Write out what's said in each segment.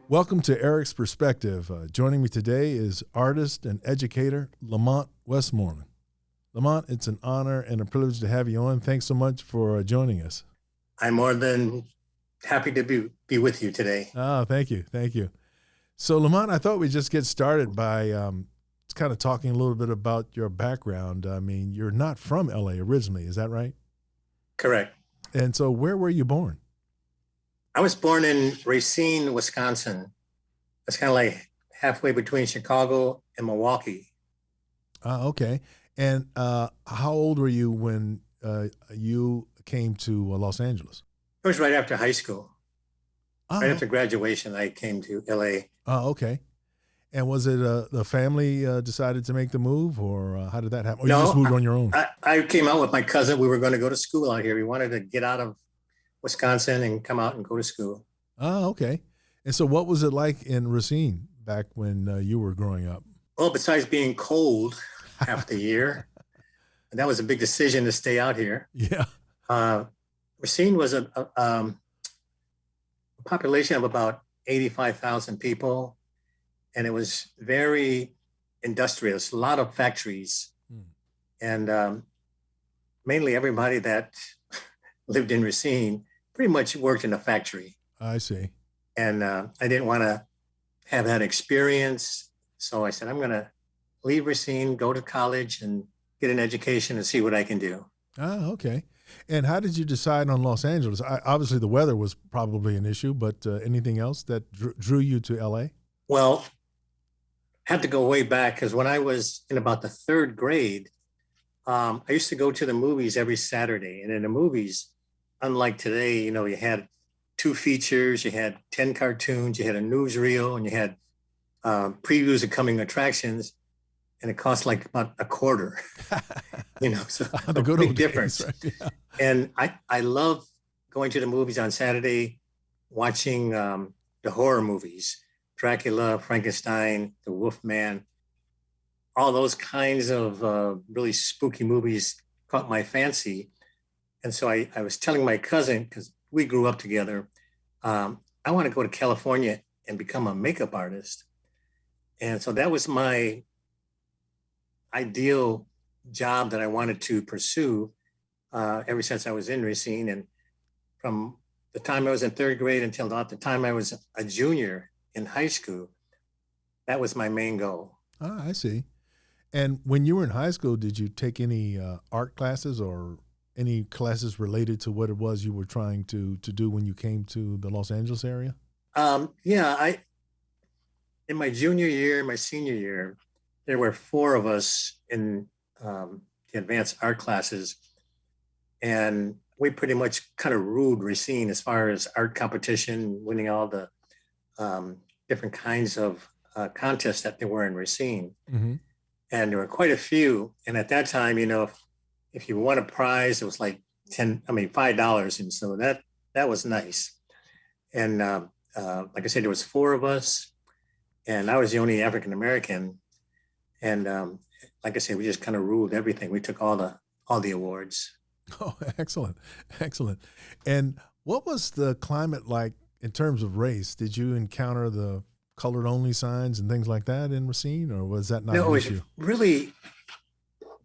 Welcome to Eric's Perspective. Joining me today is artist and educator Monte Westmoreland. Lamont, it's an honor and a privilege to have you on. Thanks so much for joining us. I'm more than happy to be with you today. Oh, thank you. Thank you. So, Lamont, I thought we'd just get started by kind of talking a little bit about your background. I mean, you're not from LA originally, is that right? Correct. And so where were you born? I was born in Racine, Wisconsin. It's kind of like halfway between Chicago and Milwaukee. Okay. And how old were you when you came to Los Angeles? It was right after high school. Oh, Right after graduation, I came to LA. oh, okay. And was it the family decided to make the move, or how did that happen? Or you just No, moved on your own? I came out with my cousin. We were going to go to school out here. We wanted to get out of Wisconsin and come out and go to school. Oh, okay. And so what was it like in Racine back when you were growing up? Well, besides being cold half the year, and that was a big decision to stay out here. Yeah. Uh, Racine was a population of about 85,000 people, and it was very industrious, a lot of factories, and mainly everybody that lived in Racine pretty much worked in a factory. I see. And I didn't want to have that experience. So I said, I'm going to leave Racine, go to college and get an education and see what I can do. Ah, okay. And how did you decide on Los Angeles? Obviously, the weather was probably an issue, but anything else that drew you to LA? Well, I had to go way back because when I was in about the third grade, I used to go to the movies every Saturday. And in the movies, unlike today, you had 2 features, you had 10 cartoons, you had a newsreel, and you had previews of coming attractions, and it cost like about a quarter, so The a good big old difference. days, right? Yeah. And I love going to the movies on Saturday, watching the horror movies, Dracula, Frankenstein, The Wolfman, all those kinds of really spooky movies caught my fancy. And so I was telling my cousin, because we grew up together, I want to go to California and become a makeup artist. And so that was my ideal job that I wanted to pursue ever since I was in Racine. And from the time I was in third grade until about the time I was a junior in high school, that was my main goal. Ah, I see. And when you were in high school, did you take any art classes or any classes related to what it was you were trying to do when you came to the Los Angeles area? Yeah, in my junior year, my senior year, there were 4 of us in the advanced art classes, and we pretty much kind of ruled Racine as far as art competition, winning all the different kinds of contests that there were in Racine. Mm-hmm. And there were quite a few. And at that time, if you won a prize, it was like $5. And so that was nice. And like I said, there was 4 of us, and I was the only African-American. And like I said, we just kind of ruled everything. We took all the awards. Oh, excellent. Excellent. And what was the climate like in terms of race? Did you encounter the colored only signs and things like that in Racine, or was that not No, an it was issue? really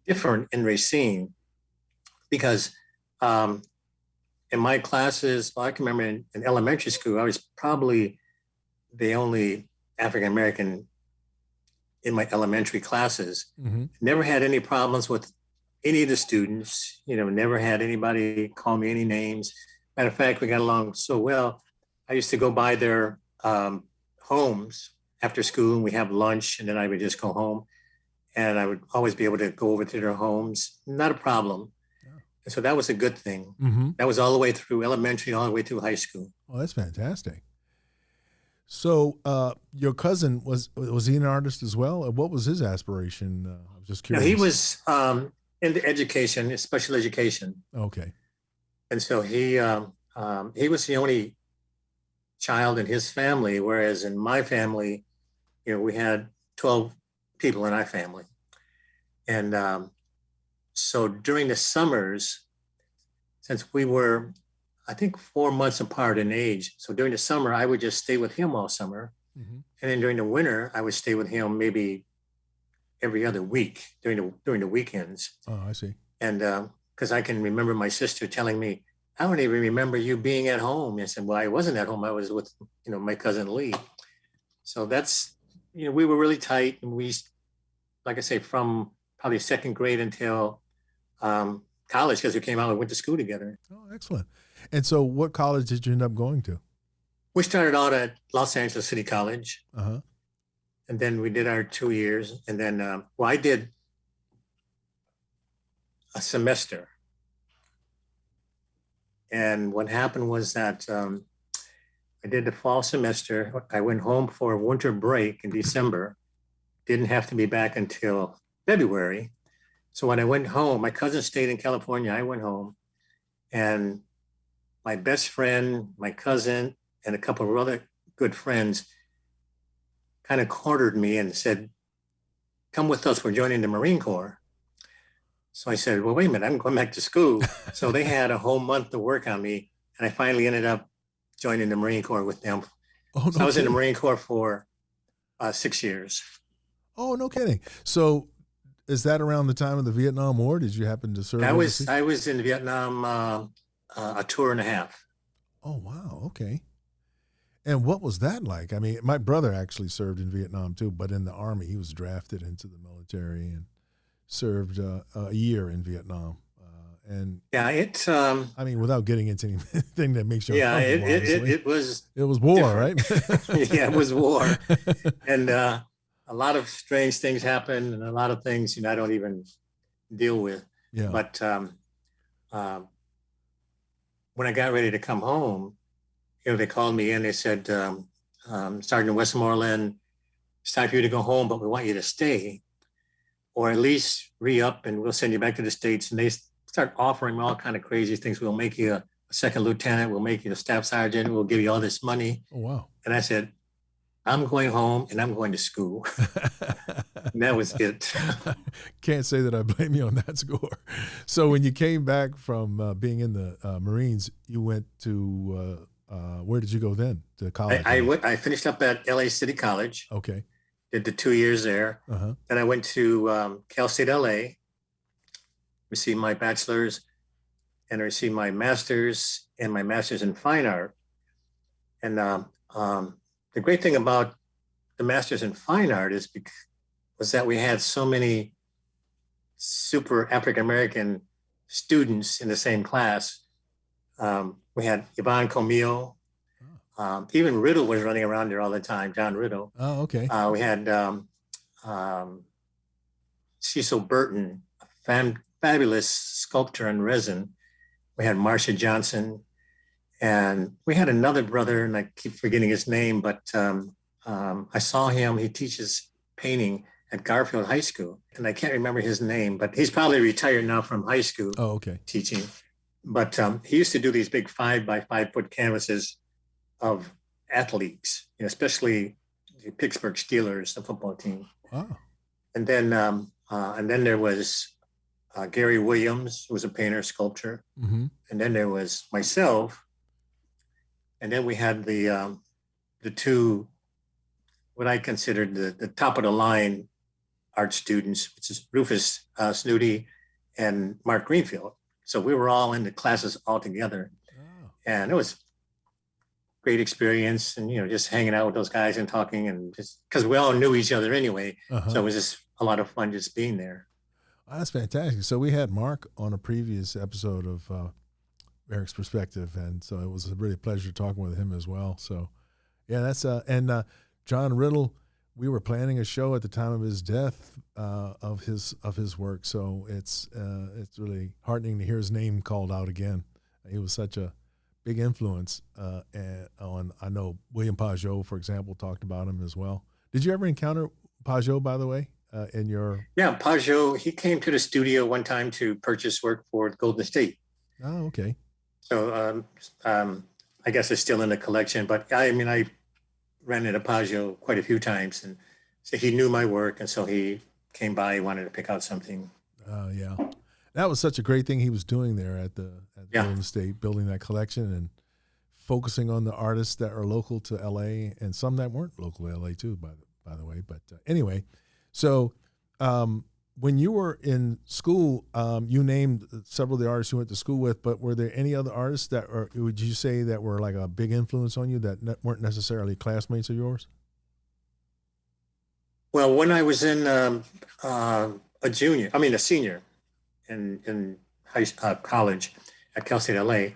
different in Racine because in my classes, well, I can remember in elementary school, I was probably the only African-American in my elementary classes. Mm-hmm. Never had any problems with any of the students, never had anybody call me any names. Matter of fact, we got along so well. I used to go by their homes after school, and we have lunch, and then I would just go home, and I would always be able to go over to their homes. Not a problem. Yeah. And so that was a good thing. Mm-hmm. That was all the way through elementary, all the way through high school. Oh, that's fantastic. So your cousin, was he an artist as well? What was his aspiration? I'm just Now, curious. he was into education, special education. Okay. And so he was the only child in his family, whereas in my family, we had 12 people in our family. And so during the summers, since we were I think 4 months apart in age. So during the summer, I would just stay with him all summer. Mm-hmm. And then during the winter, I would stay with him maybe every other week during the weekends. Oh, I see. And because I can remember my sister telling me, I don't even remember you being at home. I said, well, I wasn't at home. I was with, my cousin Lee. So that's, we were really tight. And we, like I say, from probably second grade until college, because we came out and went to school together. Oh, excellent. And so what college did you end up going to? We started out at Los Angeles City College. Uh-huh. And then we did our 2 years. And then, I did a semester. And what happened was that I did the fall semester. I went home for a winter break in December. Didn't have to be back until February. So when I went home, my cousin stayed in California. I went home, and my best friend, my cousin, and a couple of other good friends kind of cornered me and said, come with us. We're joining the Marine Corps. So I said, well, wait a minute, I'm going back to school. So they had a whole month to work on me. And I finally ended up joining the Marine Corps with them. Oh, no so I was kidding. in the Marine Corps for 6 years. Oh, no kidding. So is that around the time of the Vietnam War? Did you happen to serve? I was in Vietnam a tour and a half. Oh, wow. Okay. And what was that like? I mean, my brother actually served in Vietnam too, but in the Army. He was drafted into the military and served a year in Vietnam. And yeah, I mean, without getting into anything that makes you uncomfortable, it was war, different. Right? Yeah, it was war, and a lot of strange things happened, and a lot of things I don't even deal with. Yeah. But when I got ready to come home, they called me in. They said, Sergeant Westmoreland, it's time for you to go home, but we want you to stay, or at least re-up, and we'll send you back to the States. And they start offering me all kind of crazy things. We'll make you a second lieutenant. We'll make you a staff sergeant. We'll give you all this money. Oh, wow. And I said, I'm going home and I'm going to school. And that was it. Can't say that I blame you on that score. So when you came back from being in the Marines, you went to, where did you go then? To college? I finished up at LA City College. Okay. Did the 2 years there. Uh-huh. Then I went to Cal State LA, received my bachelor's, and I received my master's and my master's in fine art. And the great thing about the master's in fine art was that we had so many super African-American students in the same class. We had Yvonne Comillo. Even Riddle was running around there all the time, John Riddle. Oh, okay. We had Cecil Burton, a fabulous sculptor in resin. We had Marcia Johnson. And we had another brother, and I keep forgetting his name, but I saw him. He teaches painting at Garfield High School. And I can't remember his name, but he's probably retired now from high school. Oh, okay. Teaching. But he used to do these big 5x5 canvases of athletes, especially the Pittsburgh Steelers, the football team. Oh. And then there was Gary Williams, who was a painter, sculptor. Mm-hmm. And then there was myself. And then we had the two, what I considered the top of the line art students, which is Rufus Snooty and Mark Greenfield. So we were all in the classes all together. Oh. And it was great experience, and just hanging out with those guys and talking, and just because we all knew each other anyway. Uh-huh. So it was just a lot of fun just being there. Oh, that's fantastic. So we had Mark on a previous episode of Eric's Perspective, and so it was a really pleasure talking with him as well. So yeah, that's and John Riddle, we were planning a show at the time of his death of his work, so it's really heartening to hear his name called out again. He was such a big influence I know William Pajot, for example, talked about him as well. Did you ever encounter Pajot, by the way, in your? Yeah, Pajot, he came to the studio one time to purchase work for Golden State. Oh, okay. So I guess it's still in the collection, but I ran into Pajot quite a few times, and so he knew my work, and so he came by, wanted to pick out something. Yeah. That was such a great thing he was doing there at the Yeah. Golden State, building that collection and focusing on the artists that are local to LA and some that weren't local to LA too, by the way. But anyway, so when you were in school, you named several of the artists you went to school with, but were there any other artists that would you say that were like a big influence on you that weren't necessarily classmates of yours? Well, when I was in a senior in college at Cal State LA,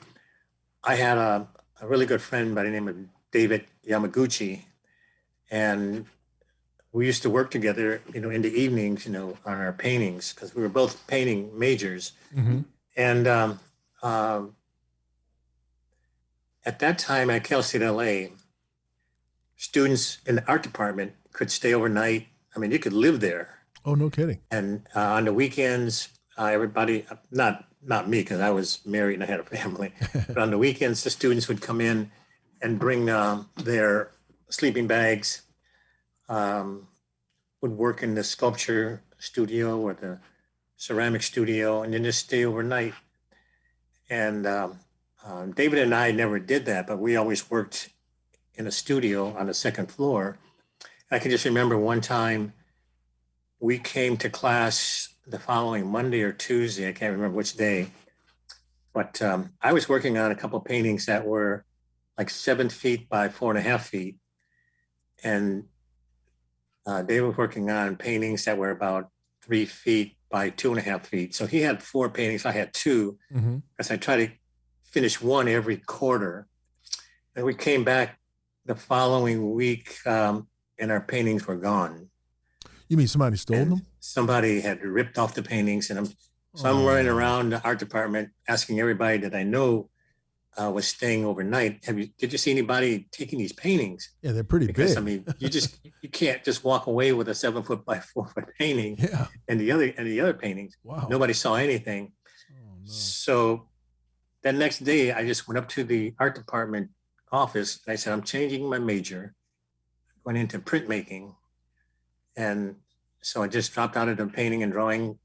I had a really good friend by the name of David Yamaguchi, and we used to work together, in the evenings, on our paintings because we were both painting majors. Mm-hmm. And at that time at Cal State LA, students in the art department could stay overnight. I mean, you could live there. Oh, no kidding. And on the weekends, everybody, not me because I was married and I had a family, but on the weekends, the students would come in and bring their sleeping bags, would work in the sculpture studio or the ceramic studio, and then just stay overnight. And David and I never did that, but we always worked in a studio on the second floor. I can just remember one time we came to class the following Monday or Tuesday. I can't remember which day, but I was working on a couple of paintings that were like 7 feet by 4.5 feet. And David was working on paintings that were about 3 feet by 2.5 feet. So he had 4 paintings. I had 2, Mm-hmm. because I tried to finish one every quarter. And we came back the following week, and our paintings were gone. You mean somebody stole And them? somebody had ripped off the paintings, and I'm running around the art department asking everybody that I know was staying overnight. Did you see anybody taking these paintings? Yeah, they're pretty Because big. I mean, you can't just walk away with a 7 foot by 4 foot painting. Yeah. And the other paintings. Wow. Nobody saw anything. Oh, no. So that next day, I just went up to the art department office and I said, I'm changing my major. Went into printmaking. And so I just dropped out of the painting and drawing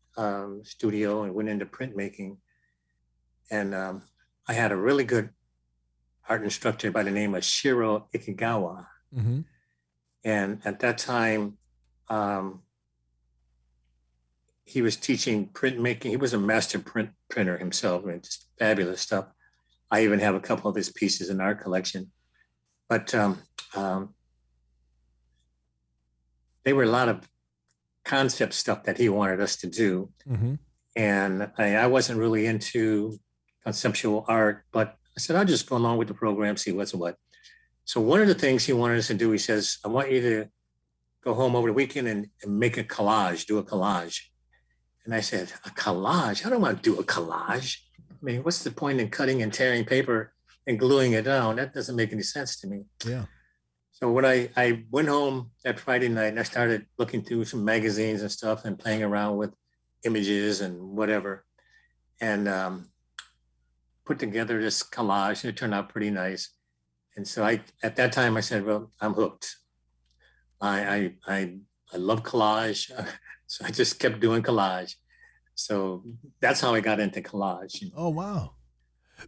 studio and went into printmaking. And I had a really good art instructor by the name of Shiro Ikigawa. Mm-hmm. And at that time, he was teaching printmaking. He was a master printer himself, and just fabulous stuff. I even have a couple of his pieces in our collection. But they were a lot of concept stuff that he wanted us to do. Mm-hmm. And I wasn't really into conceptual art, but I said, I'll just go along with the program, see what's what. So one of the things he wanted us to do, he says, I want you to go home over the weekend and make a collage, do a collage. And I said, a collage? I don't want to do a collage. I mean, what's the point in cutting and tearing paper and gluing it down? That doesn't make any sense to me. Yeah. So when I went home that Friday night and I started looking through some magazines and stuff and playing around with images and whatever, and put together this collage. It turned out pretty nice. And so at that time I said, well, I'm hooked. I love collage. So I just kept doing collage. So that's how I got into collage. Oh, wow.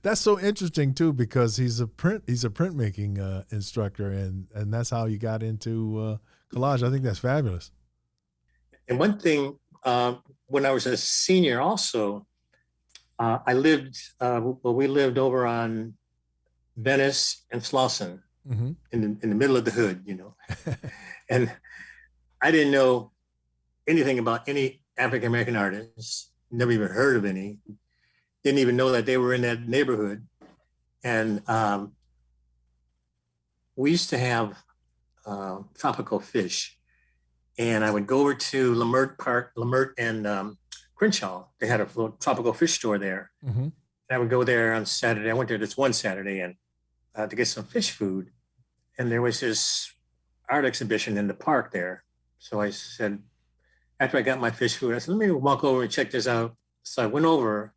That's so interesting too, because he's a printmaking instructor, and that's how you got into collage. I think that's fabulous. And one thing, when I was a senior, also, we lived over on Venice and Slauson, Mm-hmm. in the middle of the hood, and I didn't know anything about any African American artists. Never even heard of any. Didn't even know that they were in that neighborhood. And we used to have tropical fish. And I would go over to Lamert and Crenshaw. They had a little tropical fish store there. Mm-hmm. And I would go there on Saturday. I went there this one Saturday and to get some fish food. And there was this art exhibition in the park there. So I said, after I got my fish food, I said, let me walk over and check this out. So I went over.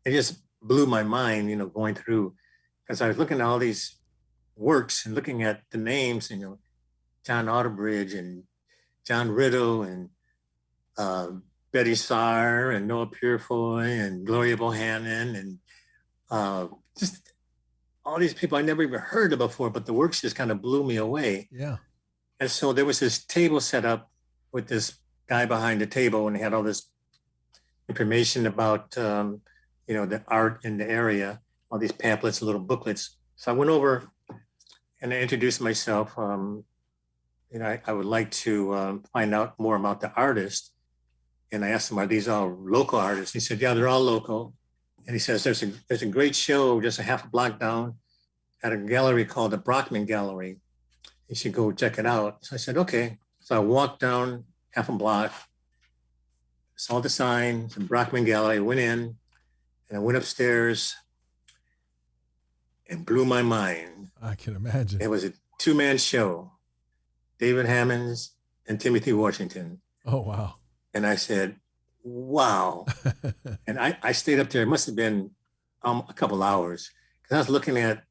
It just blew my mind, going through, because I was looking at all these works and looking at the names, John Otterbridge and John Riddle and Betty Saar and Noah Purefoy and Gloria Bohannon and just all these people I never even heard of before, but the works just kind of blew me away. Yeah. And so there was this table set up with this guy behind the table, and he had all this information about, the art in the area, all these pamphlets and little booklets. So I went over and I introduced myself. I would like to find out more about the artist. And I asked him, are these all local artists? He said, yeah, they're all local. And he says, there's a great show just a half a block down at a gallery called the Brockman Gallery. You should go check it out. So I said, okay. So I walked down half a block, saw the sign, the Brockman Gallery, went in, and I went upstairs and blew my mind. I can imagine. It was a two-man show, David Hammonds and Timothy Washington. Oh, wow. And I said, wow. And I stayed up there. It must have been a couple hours because I was looking at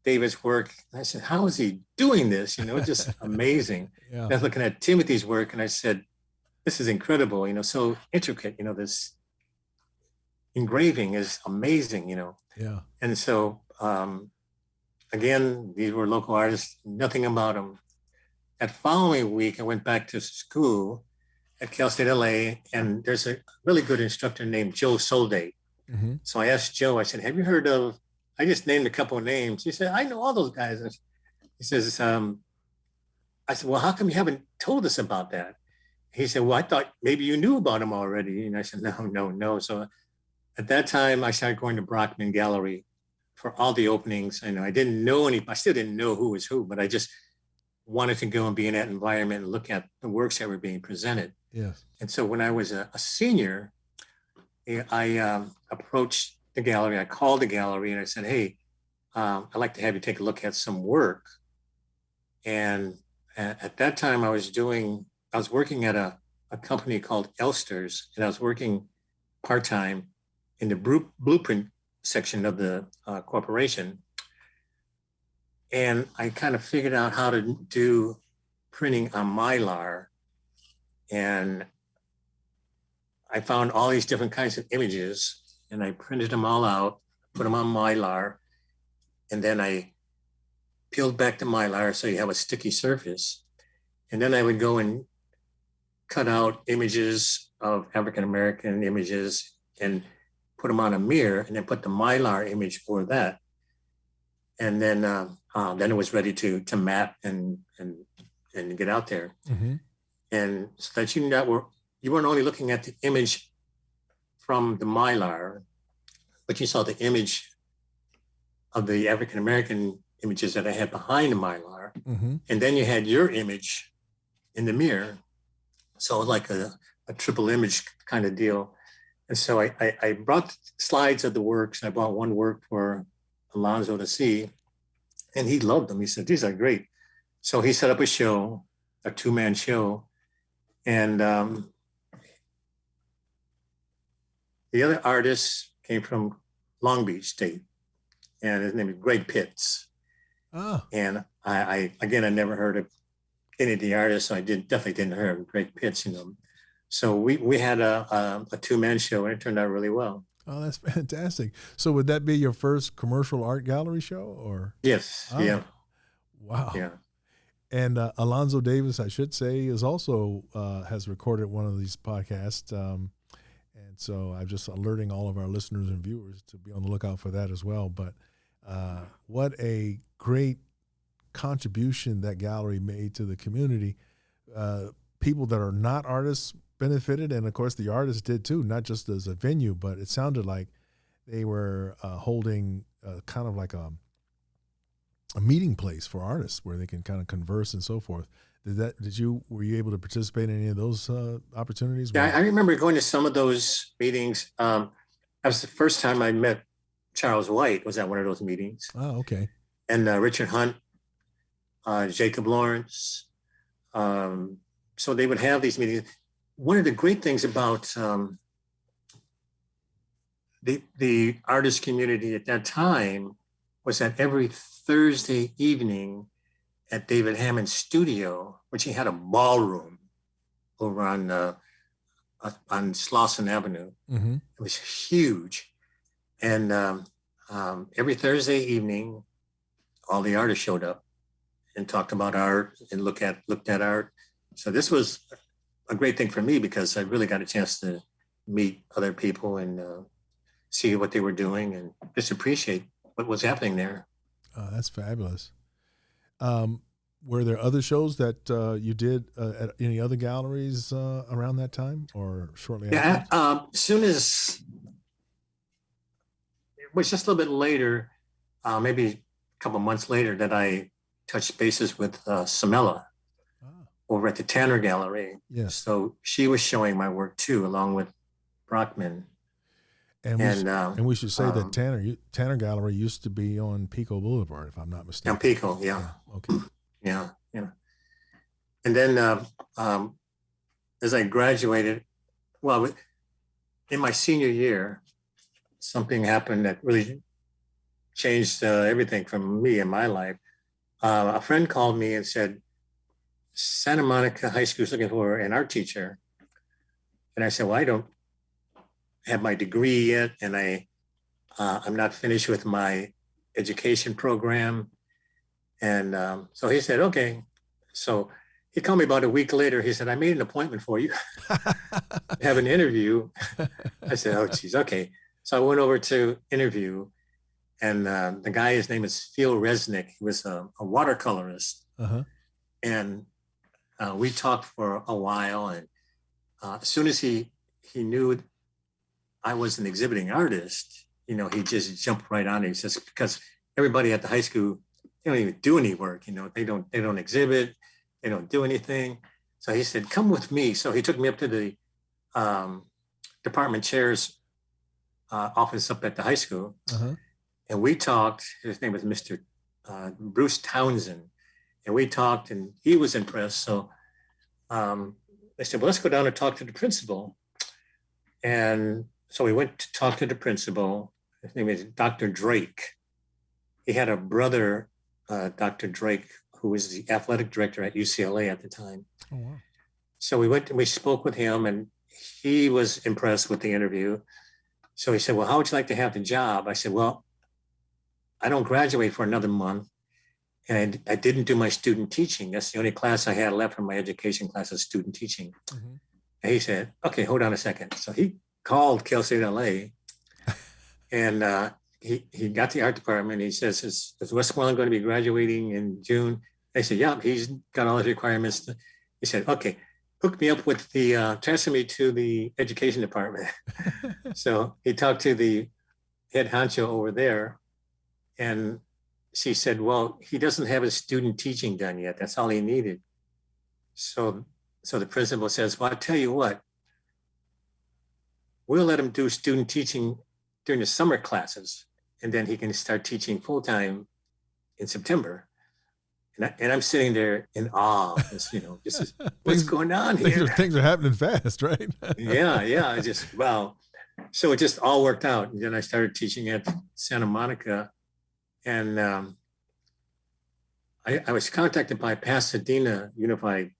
David's work. And I said, how is he doing this? Just amazing. Yeah. And I was looking at Timothy's work and I said, this is incredible, so intricate, this engraving is amazing, Yeah. And so, again, these were local artists, nothing about them. That following week, I went back to school at Cal State LA, and there's a really good instructor named Joe Solday. Mm-hmm. So I asked Joe, I said, have you heard of, I just named a couple of names. He said, I know all those guys. He says, I said, well, how come you haven't told us about that? He said, well, I thought maybe you knew about them already. And I said, no. So at that time, I started going to Brockman Gallery for all the openings. I didn't know I still didn't know who was who, but I just wanted to go and be in that environment and look at the works that were being presented. Yes. And so when I was a senior, I approached the gallery. I called the gallery and I said, hey, I'd like to have you take a look at some work. And at that time I was working at a company called Elster's, and I was working part-time in the blueprint section of the corporation. And I kind of figured out how to do printing on Mylar. And I found all these different kinds of images and I printed them all out, put them on Mylar. And then I peeled back the Mylar so you have a sticky surface. And then I would go and cut out images of African-American images and put them on a mirror and then put the Mylar image for that. And then it was ready to map and get out there. Mm-hmm. And so that you weren't only looking at the image from the Mylar, but you saw the image of the African-American images that I had behind the Mylar. Mm-hmm. And then you had your image in the mirror. So like a triple image kind of deal. And so I brought slides of the works. I bought one work for Alonzo to see, and he loved them. He said, these are great. So he set up a show, a two-man show. And the other artist came from Long Beach State, and his name is Greg Pitts. Oh. And I never heard of any of the artists, so I definitely didn't hear of Greg Pitts, So we had a two-man show, and it turned out really well. Oh, that's fantastic. So would that be your first commercial art gallery show, or? Yes. Oh. Yeah. Wow. Yeah. And Alonzo Davis, I should say, is also has recorded one of these podcasts. And so I'm just alerting all of our listeners and viewers to be on the lookout for that as well. But what a great contribution that gallery made to the community. People that are not artists benefited, and of course the artists did too, not just as a venue, but it sounded like they were holding kind of like a meeting place for artists where they can kind of converse and so forth. Were you able to participate in any of those opportunities? Yeah, I remember going to some of those meetings. That was the first time I met Charles White, was at one of those meetings. Oh, okay. And Richard Hunt, Jacob Lawrence. So they would have these meetings. One of the great things about the artist community at that time was that every Thursday evening at David Hammond's studio, which he had a ballroom over on on Slauson Avenue. Mm-hmm. It was huge. And every Thursday evening, all the artists showed up and talked about art and looked at art. So this was a great thing for me because I really got a chance to meet other people and see what they were doing and just appreciate what was happening there. That's fabulous. Were there other shows that you did at any other galleries around that time or shortly after? Yeah, soon as it was just a little bit later, maybe a couple months later, that I touched bases with Samela over at the Tanner Gallery. Yes. So she was showing my work too, along with Brockman. And we should say that Tanner Gallery used to be on Pico Boulevard, if I'm not mistaken. On Pico, yeah. Okay. Yeah. And then as I graduated, well, in my senior year, something happened that really changed everything for me in my life. A friend called me and said, Santa Monica High School is looking for an art teacher. And I said, well, I don't have my degree yet, and I'm not finished with my education program. And so he said, okay. So he called me about a week later. He said, I made an appointment for you. Have an interview. I said, oh, geez, okay. So I went over to interview, and the guy, his name is Phil Resnick. He was a watercolorist. Uh-huh. And we talked for a while. And as soon as he knew I was an exhibiting artist, he just jumped right on it. He says, because everybody at the high school, they don't even do any work, they don't exhibit, they don't do anything. So he said, come with me. So he took me up to the department chair's office up at the high school. Uh-huh. And we talked. His name was Mr. Bruce Townsend. And we talked, and he was impressed. So I said, well, let's go down and talk to the principal. And so we went to talk to the principal. His name is Dr. Drake. He had a brother, Dr. Drake, who was the athletic director at UCLA at the time. Oh, wow. So we went and we spoke with him, and he was impressed with the interview. So he said, well, how would you like to have the job? I said, well, I don't graduate for another month, and I didn't do my student teaching. That's the only class I had left from my education class, is student teaching. Mm-hmm. And he said, okay, hold on a second. So he called Cal State LA, and he got the art department. He says, is Westmoreland going to be graduating in June? I said, yeah, he's got all his requirements. He said, okay, hook me up with transfer me to the education department. So he talked to the head honcho over there, and she said, well, he doesn't have his student teaching done yet. That's all he needed. So the principal says, well, I'll tell you what, we'll let him do student teaching during the summer classes, and then he can start teaching full-time in September. And I'm sitting there in awe. This is what's going on here. Things are happening fast, right? Yeah. Wow. So it just all worked out. And then I started teaching at Santa Monica. And I was contacted by Pasadena Unified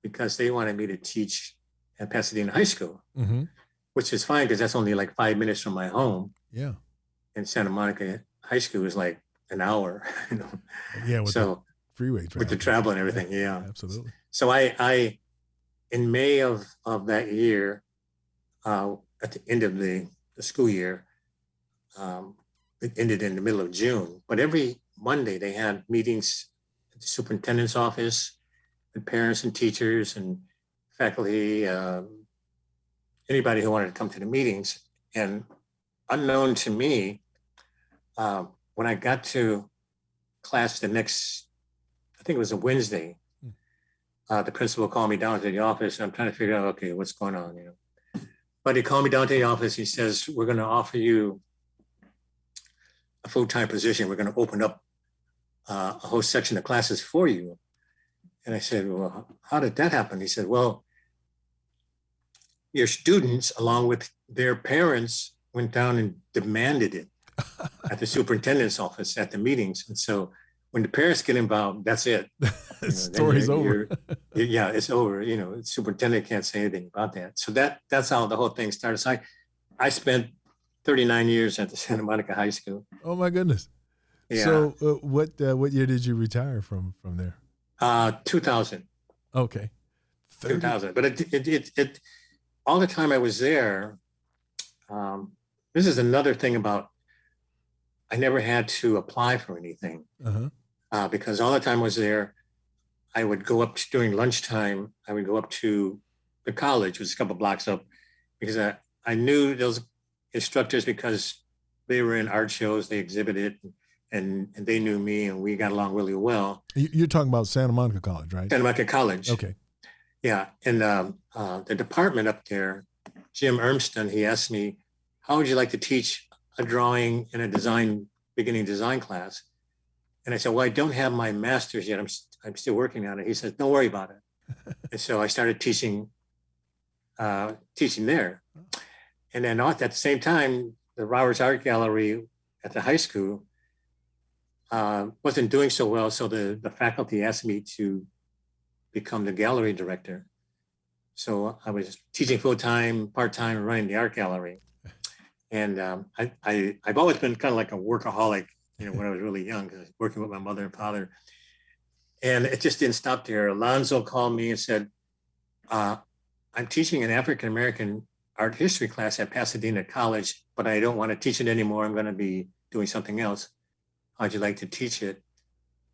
because they wanted me to teach at Pasadena High School, mm-hmm. which is fine because that's only like 5 minutes from my home. Yeah. And Santa Monica High School is like an hour. Yeah. With the freeway travel. With the travel and everything. Yeah. Absolutely. So I in May of that year, at the end of the school year, it ended in the middle of June, but every Monday they had meetings at the superintendent's office with parents and teachers and faculty, anybody who wanted to come to the meetings. And unknown to me, when I got to class the next, I think it was a Wednesday, the principal called me down to the office, and I'm trying to figure out, okay, what's going on, But he called me down to the office. He says, we're going to offer you a full-time position. We're going to open up a whole section of classes for you. And I said, well, how did that happen? He said, well, your students, along with their parents, went down and demanded it at the superintendent's office at the meetings. And so when the parents get involved, that's it. Story's over. Yeah, it's over. The superintendent can't say anything about that. So that's how the whole thing started. So I spent 39 years at the Santa Monica High School. Oh my goodness. Yeah. So what year did you retire from there? 2000. Okay. 2000. But it all the time I was there. This is another thing about I never had to apply for anything because all the time I was there. I would go up during lunchtime. I would go up to the college, which was a couple blocks up, because I knew those instructors because they were in art shows, they exhibited, and they knew me, and we got along really well. You're talking about Santa Monica College, right? Santa Monica College. Okay. Yeah, and the department up there, Jim Ermston, he asked me, "How would you like to teach a drawing and a beginning design class?" And I said, "Well, I don't have my master's yet. I'm still working on it." He says, "Don't worry about it." And so I started teaching there. And then at the same time, the Roberts Art Gallery at the high school wasn't doing so well. So the faculty asked me to become the gallery director. So I was teaching full-time, part-time, and running the art gallery. And I've always been kind of like a workaholic, when I was really young, because I was working with my mother and father. And it just didn't stop there. Alonzo called me and said, "I'm teaching an African-American art history class at Pasadena College, but I don't want to teach it anymore. I'm going to be doing something else. How'd you like to teach it?"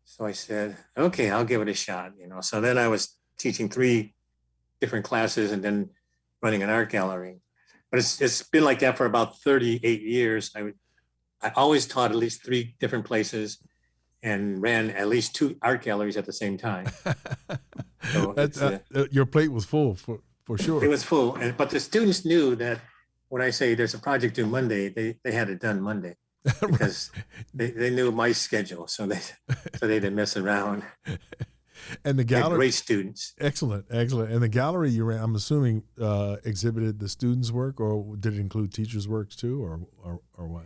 So I said, "Okay, I'll give it a shot." So then I was teaching 3 different classes and then running an art gallery. But it's been like that for about 38 years. I always taught at least 3 different places and ran at least 2 art galleries at the same time. So your plate was full for sure. It was full, but the students knew that when I say there's a project due Monday, they had it done Monday because they knew my schedule, so they didn't mess around. And the gallery, great students. Excellent. And the gallery you ran, I'm assuming, exhibited the students' work, or did it include teachers' works too, or what?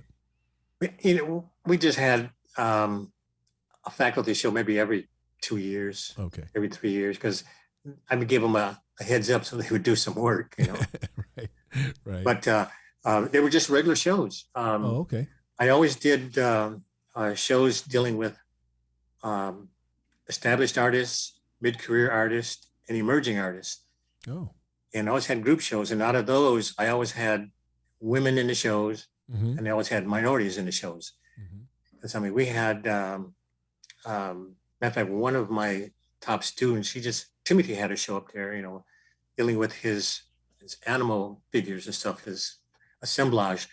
We just had a faculty show maybe every 2 years, every 3 years, because I would give them a heads up so they would do some work, Right. But they were just regular shows. Okay. I always did shows dealing with established artists, mid-career artists, and emerging artists. Oh. And I always had group shows, and out of those, I always had women in the shows, and I always had minorities in the shows. Because we had, matter of fact, one of my top students, Timothy had a show up there, dealing with his animal figures and stuff, his assemblage.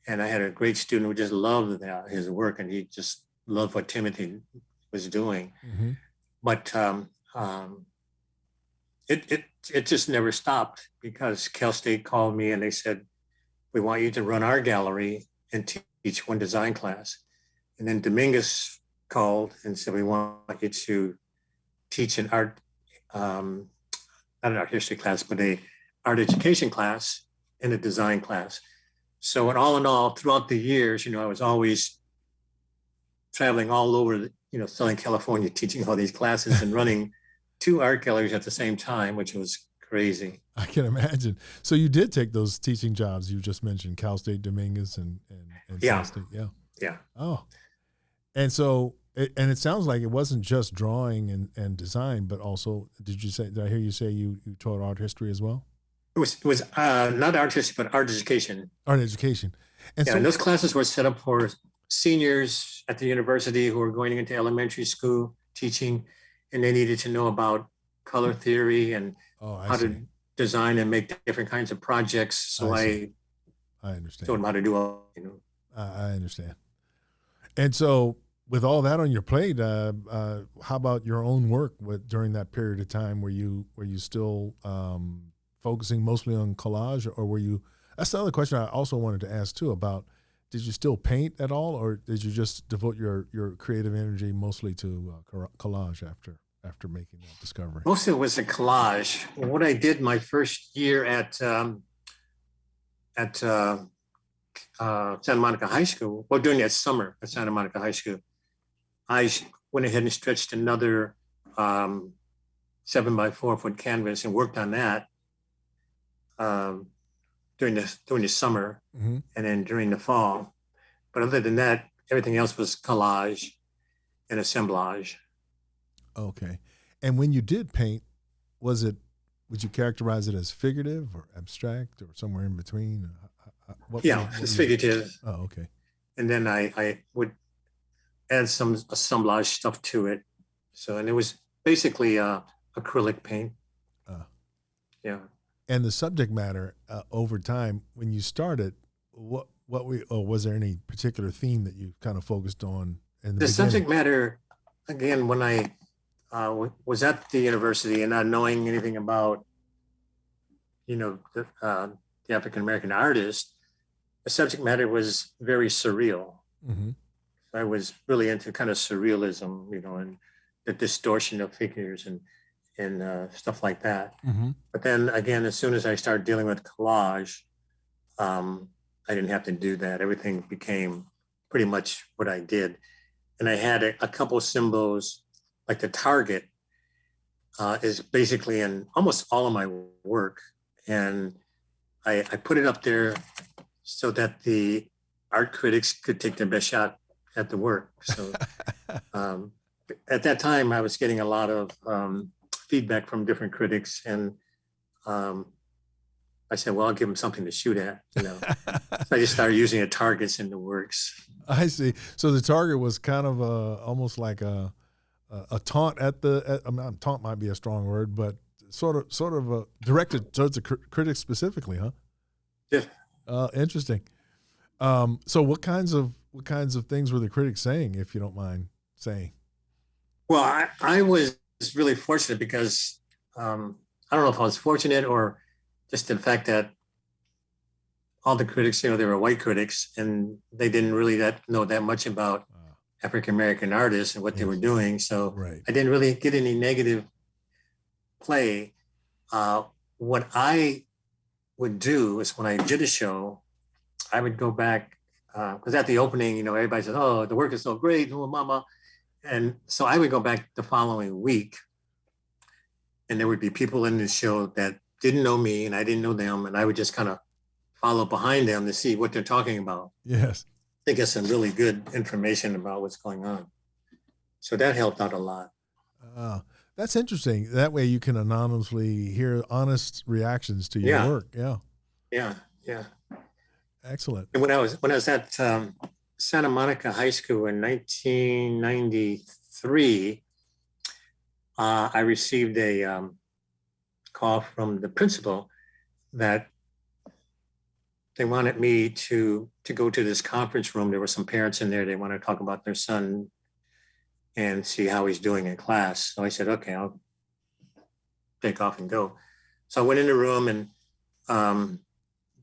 And I had a great student who just loved his work, and he just loved what Timothy was doing. But it just never stopped, because Cal State called me and they said, "We want you to run our gallery and teach one design class." And then Dominguez called and said, "We want you to teach an art, not an art history class, but a art education class and a design class." So in all, throughout the years, I was always traveling all over, Southern California, teaching all these classes and running 2 art galleries at the same time, which was crazy. I can imagine. So you did take those teaching jobs you just mentioned, Cal State, Dominguez, and Cal State. Yeah. Oh, and so it sounds like it wasn't just drawing and design, but also, did I hear you say you taught art history as well? It was not art history, but art education. Art education. And those classes were set up for seniors at the university who were going into elementary school teaching, and they needed to know about color theory and how to design and make different kinds of projects. So I understand. Showed them how to do all, I understand. And so, with all that on your plate, how about your own work during that period of time? Were you still focusing mostly on collage, or were you? That's the other question I also wanted to ask too about. Did you still paint at all, or did you just devote your creative energy mostly to collage after making that discovery? Most of it was a collage. What I did my first year at Santa Monica High School, during that summer at Santa Monica High School, I went ahead and stretched another um, 7 by 4 foot canvas and worked on that um, during the summer Mm-hmm. and then during the fall. But other than that, everything else was collage and assemblage. Okay. And when you did paint, was it? Would you characterize it as figurative or abstract or somewhere in between? Yeah, it's figurative. Oh, okay. And then I would add some assemblage stuff to it. So, and it was basically acrylic paint. Uh, Yeah. And the subject matter over time, when you started, was there any particular theme that you kind of focused on in the beginning? Subject matter, again, when I was at the university and not knowing anything about, the African American artist, the subject matter was very surreal. Mm-hmm. I was really into kind of surrealism, and the distortion of figures and stuff like that. Mm-hmm. But then again, as soon as I started dealing with collage, I didn't have to do that. Everything became pretty much what I did. And I had a couple of symbols, like the target is basically in almost all of my work. And I put it up there so that the art critics could take their best shot at the work. So at that time, I was getting a lot of feedback from different critics. And I said, well, I'll give them something to shoot at. So I just started using the targets in the works. I see. So the target was kind of almost like a taunt taunt might be a strong word, but sort of directed towards the critics specifically, huh? Yeah. Interesting. So what kinds of things were the critics saying, if you don't mind saying? Well, I was really fortunate because I don't know if I was fortunate or just the fact that all the critics, they were white critics and they didn't really know that much about African American artists and what they were doing. So right. I didn't really get any negative play. What I would do is when I did a show, I would go back because at the opening, everybody says, "Oh, the work is so great, oh, mama," and so I would go back the following week, and there would be people in the show that didn't know me, and I didn't know them, and I would just kind of follow behind them to see what they're talking about. Yes, they get some really good information about what's going on, so that helped out a lot. That's interesting. That way, you can anonymously hear honest reactions to your work. Yeah. Excellent. And when I was at Santa Monica High School in 1993, I received a call from the principal that they wanted me to go to this conference room. There were some parents in there. They want to talk about their son and see how he's doing in class. So I said, okay, I'll take off and go. So I went in the room and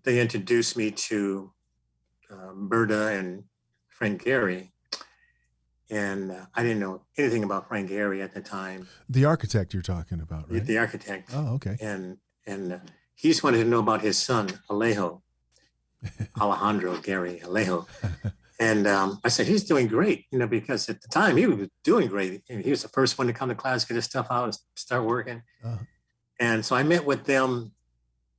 they introduced me to Berta and Frank Gehry. And I didn't know anything about Frank Gehry at the time. The architect you're talking about, right? The architect. Oh, okay. And he just wanted to know about his son, Alejandro Gehry, Alejo. And I said, he's doing great, because at the time he was doing great. He was the first one to come to class, get his stuff out and start working. Uh-huh. And so I met with them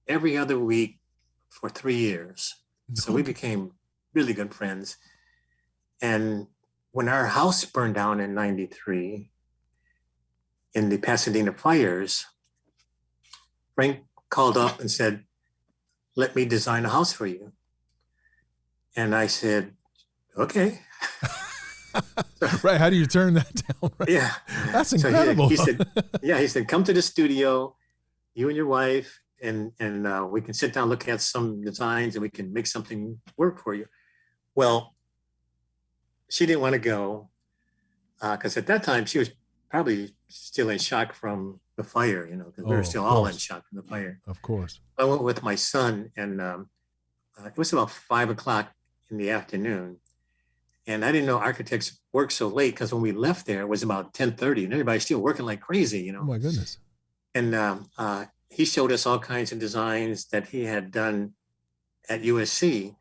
every other week for 3 years. So we became really good friends. And when our house burned down in 93 in the Pasadena fires, Frank called up and said, let me design a house for you. And I said, okay. Right. How do you turn that down? Right? Yeah. That's incredible. So he said, come to the studio, you and your wife, and we can sit down, look at some designs, and we can make something work for you. Well, she didn't want to go because at that time she was probably still in shock from the fire, because we were still all in shock from the fire. Of course. I went with my son, and it was about 5 o'clock in the afternoon. And I didn't know architects work so late because when we left there, it was about 10:30 and everybody's still working like crazy, Oh, my goodness. And he showed us all kinds of designs that he had done at USC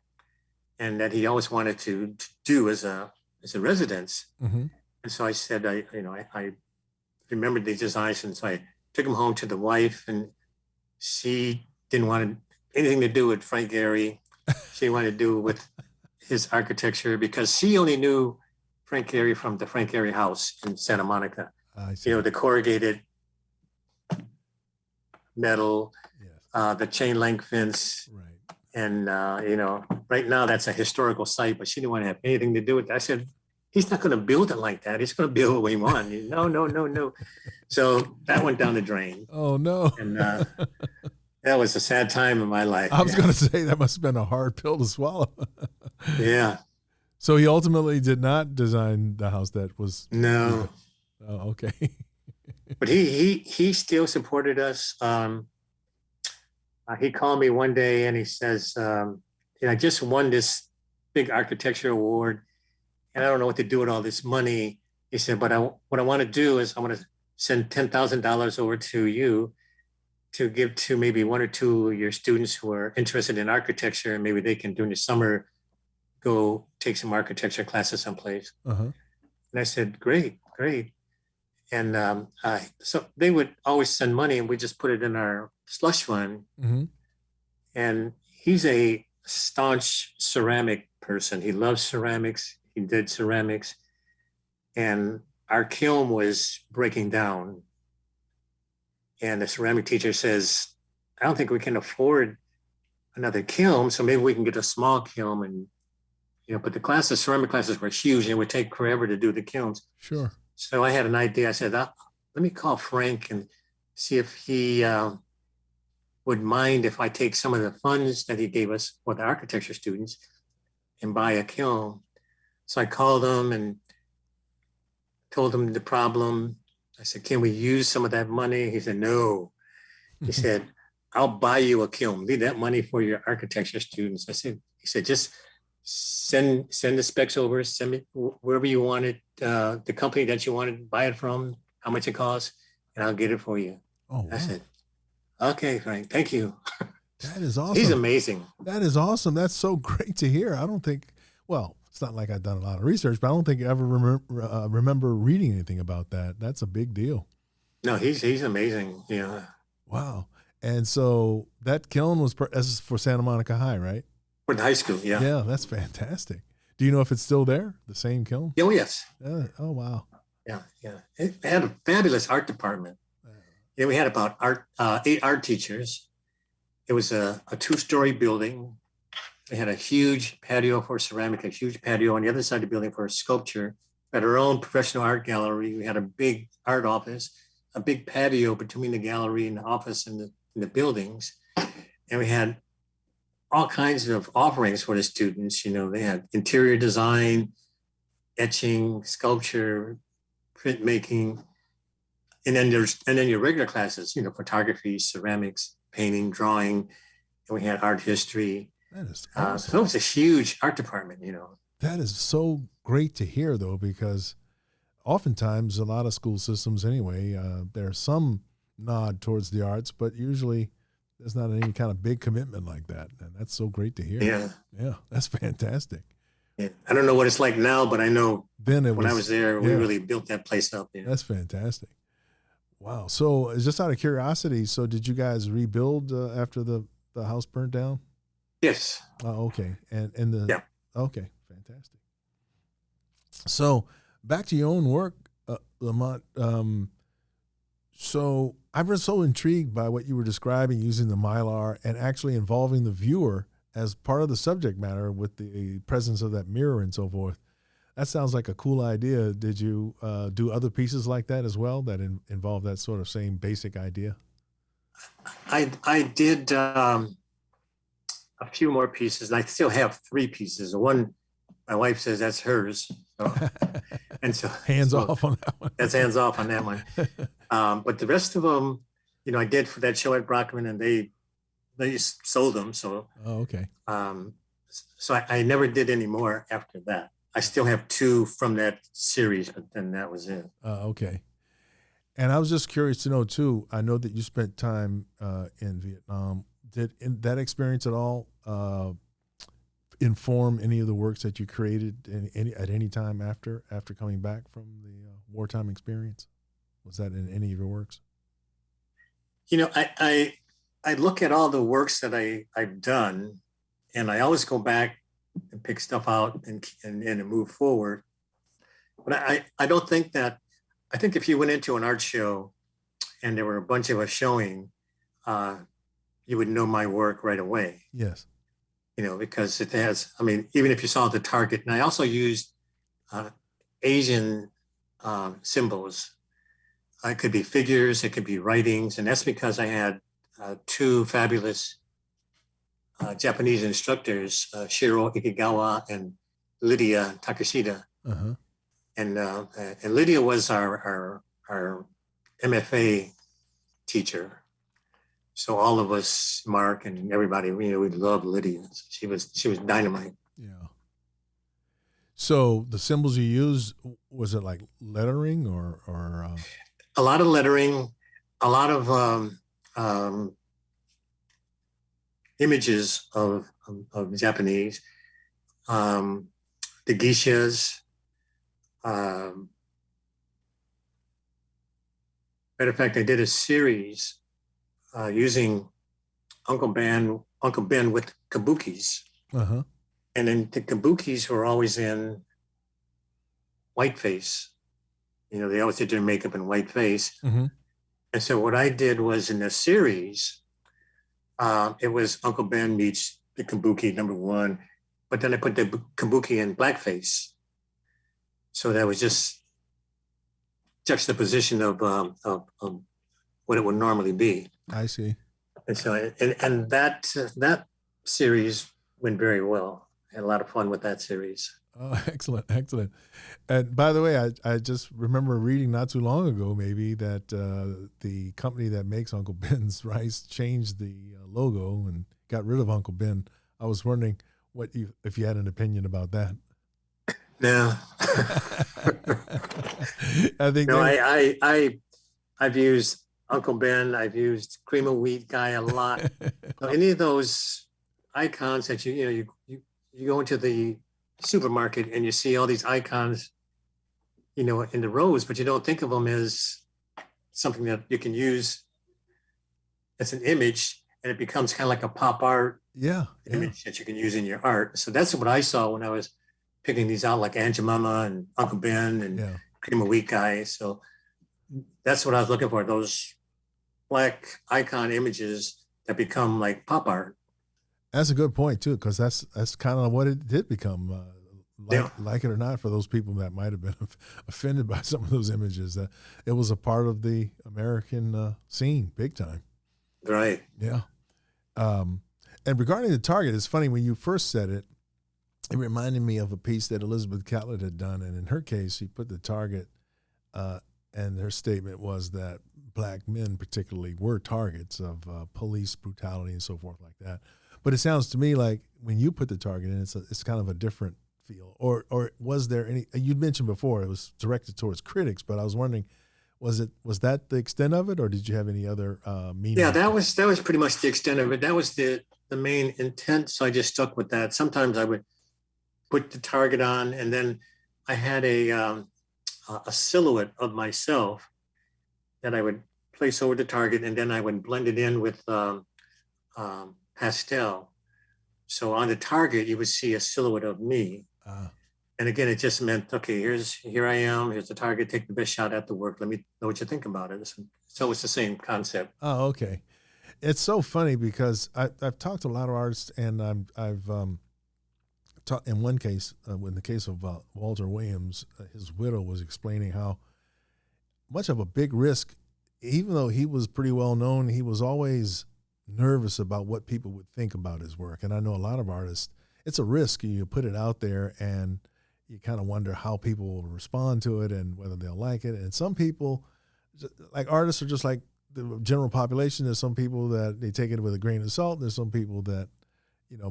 and that he always wanted to do as a residence. Mm-hmm. And so I said, I remembered these designs, and so I took them home to the wife, and she didn't want anything to do with Frank Gehry. She wanted to do with his architecture because she only knew Frank Gehry from the Frank Gehry house in Santa Monica. I see. You know, the corrugated metal, Yes. the chain link fence. Right. And, you know, right now that's a historical site, but she didn't want to have anything to do with it. I said, he's not going to build it like that. He's going to build what we want. No, no, no, no. So that went down the drain. Oh, no. And that was a sad time in my life. I was going to say that must have been a hard pill to swallow. Yeah. So he ultimately did not design the house that was. No. Oh, okay. But he still supported us. He called me one day and he says, I just won this big architecture award and I don't know what to do with all this money. He said, but what I want to do is I want to send $10,000 over to you to give to maybe one or two of your students who are interested in architecture, and maybe they can, during the summer, go take some architecture classes someplace. Uh-huh. And I said, great. And so they would always send money and we just put it in our slush fund. Mm-hmm. And he's a staunch ceramic person. He loves ceramics. He did ceramics. And our kiln was breaking down. And the ceramic teacher says, I don't think we can afford another kiln. So maybe we can get a small kiln. And, but the ceramic classes were huge and it would take forever to do the kilns. Sure. So I had an idea. I said, let me call Frank and see if he would mind if I take some of the funds that he gave us for the architecture students and buy a kiln. So I called him and told him the problem. I said, can we use some of that money? He said, no. He said, I'll buy you a kiln. Leave that money for your architecture students. He said, just send the specs over, send me wherever you want it, the company that you want to buy it from, how much it costs, and I'll get it for you. Oh, wow. I said, okay, Frank, thank you. That is awesome. He's amazing. That is awesome. That's so great to hear. I don't think, it's not like I've done a lot of research, but I don't think I ever remember reading anything about that. That's a big deal. No, he's amazing. Yeah. Wow. And so that kiln was for Santa Monica High, right? For the high school, yeah. Yeah, that's fantastic. Do you know if it's still there, the same kiln? Oh, yes. Oh, wow. Yeah. It had a fabulous art department. Yeah, we had about 8 art teachers. It was a 2-story building. We had a huge patio for ceramic, a huge patio on the other side of the building for sculpture. We had our own professional art gallery. We had a big art office, a big patio between the gallery and the office and the buildings. And we had all kinds of offerings for the students. They had interior design, etching, sculpture, printmaking, and then your regular classes, photography, ceramics, painting, drawing, and we had art history. That is awesome. So it was a huge art department, That is so great to hear, though, because oftentimes a lot of school systems anyway, there's some nod towards the arts, but usually there's not any kind of big commitment like that. And that's so great to hear. Yeah, that's fantastic. Yeah. I don't know what it's like now, but I know then when I was there, we really built that place up. That's fantastic. Wow. So just out of curiosity, so did you guys rebuild after the house burnt down? Yes. Oh, okay. Yeah. Okay, fantastic. So back to your own work, Lamont. So I was so intrigued by what you were describing, using the Mylar and actually involving the viewer as part of the subject matter with the presence of that mirror and so forth. That sounds like a cool idea. Did you do other pieces like that as well that involve that sort of same basic idea? I did a few more pieces, and I still have 3 pieces. One, my wife says that's hers. So hands off on that one. That's hands off on that one. But the rest of them, I did for that show at Brockman, and they just sold them. So, okay. So I never did any more after that. I still have 2 from that series, but then that was it. Okay. And I was just curious to know too. I know that you spent time in Vietnam. Did that experience at all inform any of the works that you created at any time after coming back from the wartime experience? Was that in any of your works? You know, I look at all the works that I've done, and I always go back and pick stuff out and move forward. But I don't think that, I think if you went into an art show and there were a bunch of us showing, uh, you would know my work right away, Yes. you know, because it has, I mean, even if you saw the target, and I also used uh, Asian symbols. It could be figures, it could be writings, and that's because I had two fabulous Japanese instructors, Shiro Ikigawa and Lydia Takashida. Uh-huh. And Lydia was our MFA teacher. So all of us, Mark and everybody, you know, we loved Lydia. She was dynamite. Yeah. So the symbols you used, was it like lettering or A lot of lettering, a lot of images of Japanese, the geishas. Matter of fact, I did a series using Uncle Ben with kabukis. uh-huh. And then the kabukis were always in whiteface. You know, they always did their makeup in whiteface. Mm-hmm. And so what I did was in the series, it was Uncle Ben meets the kabuki #1, but then I put the kabuki in blackface. So that was just juxtaposition of what it would normally be. I see. And so, and that series went very well. I had a lot of fun with that series. Oh, excellent, excellent. And by the way, I just remember reading not too long ago, maybe, that the company that makes Uncle Ben's rice changed the logo and got rid of Uncle Ben. I was wondering if you had an opinion about that. No, I think no, I've used Uncle Ben. I've used Cream of Wheat guy a lot. So any of those icons that you go into the supermarket and you see all these icons, you know, in the rows, but you don't think of them as something that you can use as an image, and it becomes kind of like a pop art image that you can use in your art. So that's what I saw when I was picking these out, like Aunt Jemima and Uncle Ben and Cream of Wheat guy. So that's what I was looking for, those black icon images that become like pop art. That's a good point too, because that's kind of what it did become, like it or not, for those people that might have been offended by some of those images. That it was a part of the American scene, big time. Right. Yeah. And regarding the target, it's funny when you first said it. It reminded me of a piece that Elizabeth Catlett had done, and in her case, she put the target, and her statement was that black men, particularly, were targets of police brutality and so forth like that. But it sounds to me like when you put the target in, it's kind of a different feel. Or was there any? You'd mentioned before it was directed towards critics, but I was wondering, was that the extent of it, or did you have any other meaning? Yeah, that was pretty much the extent of it. That was the main intent. So I just stuck with that. Sometimes I would put the target on, and then I had a silhouette of myself that I would place over the target, and then I would blend it in with pastel. So on the target, you would see a silhouette of me. And again, it just meant, okay, here I am. Here's the target. Take the best shot at the work. Let me know what you think about it. So it's the same concept. Oh, okay. It's so funny because I've talked to a lot of artists, and I've talked in one case, in the case of Walter Williams, his widow was explaining how much of a big risk, even though he was pretty well known, he was always nervous about what people would think about his work. And I know a lot of artists, it's a risk. You put it out there and you kind of wonder how people will respond to it and whether they'll like it. And some people, like artists, are just like the general population. There's some people that they take it with a grain of salt. There's some people that,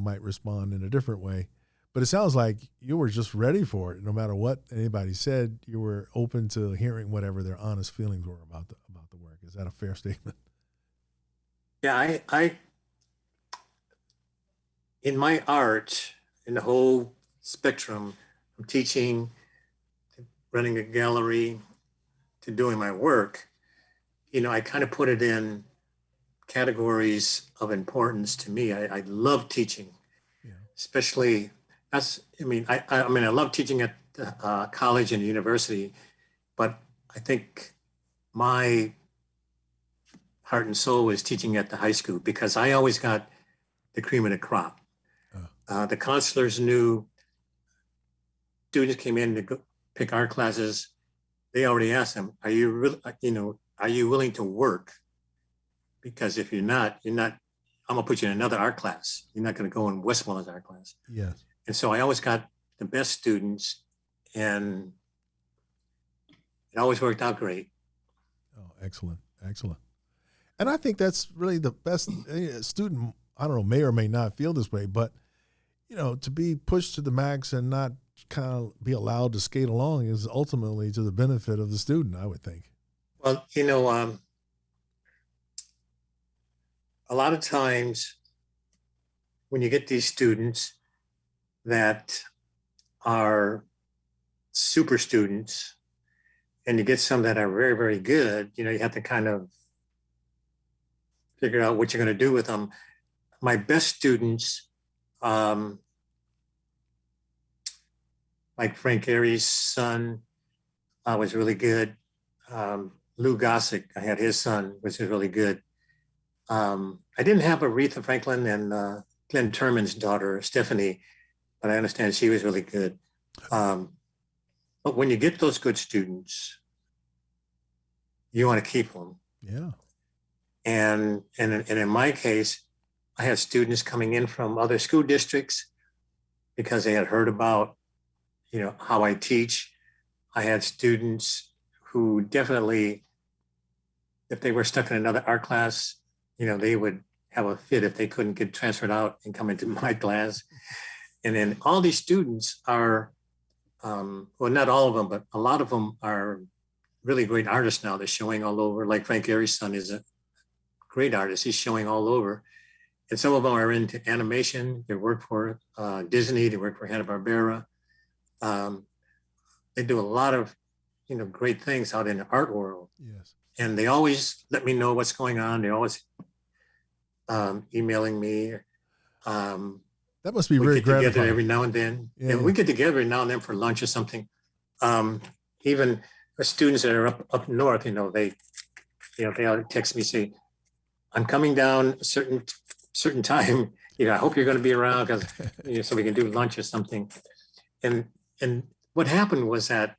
might respond in a different way. But it sounds like you were just ready for it. No matter what anybody said, you were open to hearing whatever their honest feelings were about the work. Is that a fair statement? Yeah, I in my art, in the whole spectrum, from teaching, to running a gallery, to doing my work, I kind of put it in categories of importance to me. I love teaching, Yeah. especially I love teaching at college and university, but I think my heart and soul is teaching at the high school because I always got the cream of the crop. The counselors knew students came in to pick art classes. They already asked them, "Are you really, are you willing to work? Because if you're not, I'm gonna put you in another art class. You're not gonna go in Westmoreland's art class." Yes. And so I always got the best students, and it always worked out great. Oh, excellent, excellent. And I think that's really the best. A student, I don't know, may or may not feel this way, but to be pushed to the max and not kind of be allowed to skate along is ultimately to the benefit of the student, I would think. Well, a lot of times when you get these students that are super students and you get some that are very, very good, you have to kind of figure out what you're going to do with them. My best students, like Frank Airy's son, was really good. Lou Gossick, I had his son, which was really good. I didn't have Aretha Franklin and Glenn Turman's daughter, Stephanie, but I understand she was really good. But when you get those good students, you want to keep them. Yeah. And in my case, I had students coming in from other school districts because they had heard about, how I teach. I had students who definitely, if they were stuck in another art class, they would have a fit if they couldn't get transferred out and come into my class. And then all these students are, well, not all of them, but a lot of them are really great artists now. They're showing all over. Like Frank Airy's son is a great artist. He's showing all over. And some of them are into animation. They work for Disney. They work for Hanna-Barbera. They do a lot of, great things out in the art world. Yes. And they always let me know what's going on. They're always emailing me. That must be we very get gratifying. together every now and then. Yeah, and we get together every now and then for lunch or something. Even the students that are up north, they all text me, say, "I'm coming down a certain time. I hope you're going to be around because so we can do lunch or something." And what happened was that